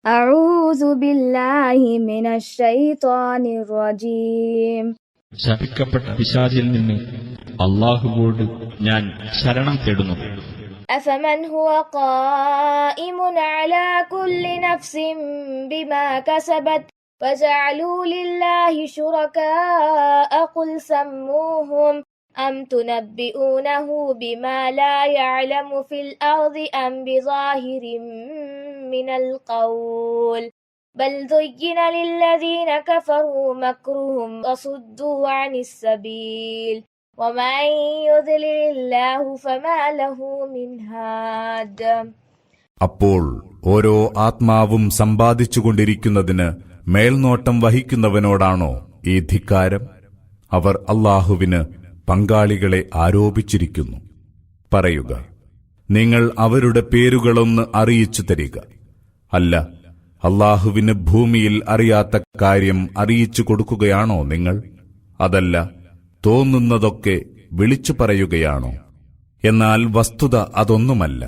أعوذ بالله من الشيطان الرجيم. ശപിക്കപ്പെട്ട പിശാചിൽ നിന്ന് അല്ലാഹുവോട് ഞാൻ ശരണം തേടുന്നു. أفمن هو قائم على كل نفس بما كسبت وجعلوا لله شركاء قل سموهم أم تنبئونه بما لا يعلم في الأرض أم بظاهر من القول بل زين للذين كفروا مكرهم وصدوا عن السبيل ومن يضلل الله فما له من هاد. അപ്പോൾ ഓരോ ആത്മാവും സമ്പാദിച്ചുകൊണ്ടിരിക്കുന്നതിന് മേൽനോട്ടം വഹിക്കുന്നവനോടാണോ ഈ ധിക്കാരം? അവർ അല്ലാഹുവിന് പങ്കാളികളെ ആരോപിച്ചിരിക്കുന്നു. പറയുക, നിങ്ങൾ അവരുടെ പേരുകളൊന്ന് അറിയിച്ചു തരിക. അല്ല, അല്ലാഹുവിന് ഭൂമിയിൽ അറിയാത്ത കാര്യം അറിയിച്ചു കൊടുക്കുകയാണോ നിങ്ങൾ? അതല്ല, തോന്നുന്നതൊക്കെ വിളിച്ചു പറയുകയാണോ? എന്നാൽ വസ്തുത അതൊന്നുമല്ല.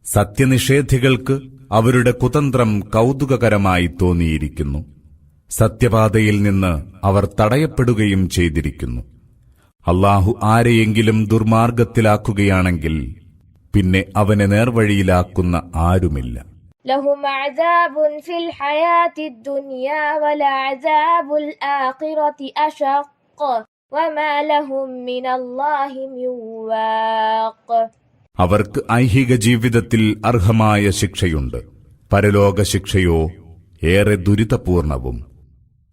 സത്യനിഷേധികൾക്ക് അവരുടെ കുതന്ത്രം കൗതുകകരമായി തോന്നിയിരിക്കുന്നു. സത്യപാതയിൽ നിന്ന് അവർ തടയപ്പെടുകയും ചെയ്തിരിക്കുന്നു. അല്ലാഹു ആരെയെങ്കിലും ദുർമാർഗത്തിലാക്കുകയാണെങ്കിൽ പിന്നെ അവനെ നേർവഴിയിലാക്കുന്ന ആരുമില്ല. ലഹും അദാബുൻ ഫിൽ ഹയാത്തിദ് ദുനിയാ വലഅദാബുൽ ആഖിറതി അശഖ് വമാ ലഹും മിനല്ലാഹി മിൻ വാഖ്. അവർക്ക് ഐഹിക ജീവിതത്തിൽ അർഹമായ ശിക്ഷയുണ്ട്. പരലോക ശിക്ഷയോ ഏറെ ദുരിതപൂർണവും.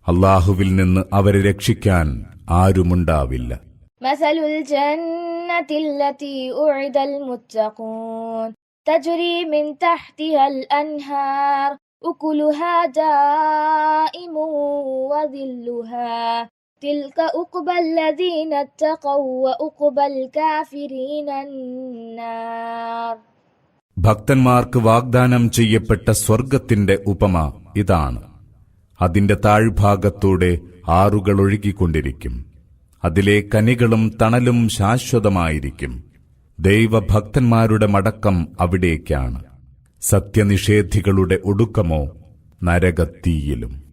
അല്ലാഹുവിൽ നിന്ന് അവരെ രക്ഷിക്കാൻ ആരുമുണ്ടാവില്ല. മസലുൽ ജന്നത്തില്ലതി ഉഇദൽ മുത്തഖൂൻ തജ്രി മിൻ തഹ്തിഹൽ അൻഹാർ ഉകുലുഹാ ദായിമുൻ വദില്ലുഹാ തിൽക ഉഖ്ബൽ ലദീന തഖൗ വഉഖ്ബൽ കാഫിരീന അന്നാർ. ഭക്തന്മാർക്ക് വാഗ്ദാനം ചെയ്യപ്പെട്ട സ്വർഗത്തിന്റെ ഉപമ ഇതാണ്. അതിന്റെ താഴ്ഭാഗത്തൂടെ ആറുകൾ ഒഴുകിക്കൊണ്ടിരിക്കും. അതിലെ കനികളും തണലും ശാശ്വതമായിരിക്കും. ദൈവഭക്തന്മാരുടെ മടക്കം അവിടേക്കാണ്. സത്യനിഷേധികളുടെ ഒടുക്കമോ നരകത്തീയിലും.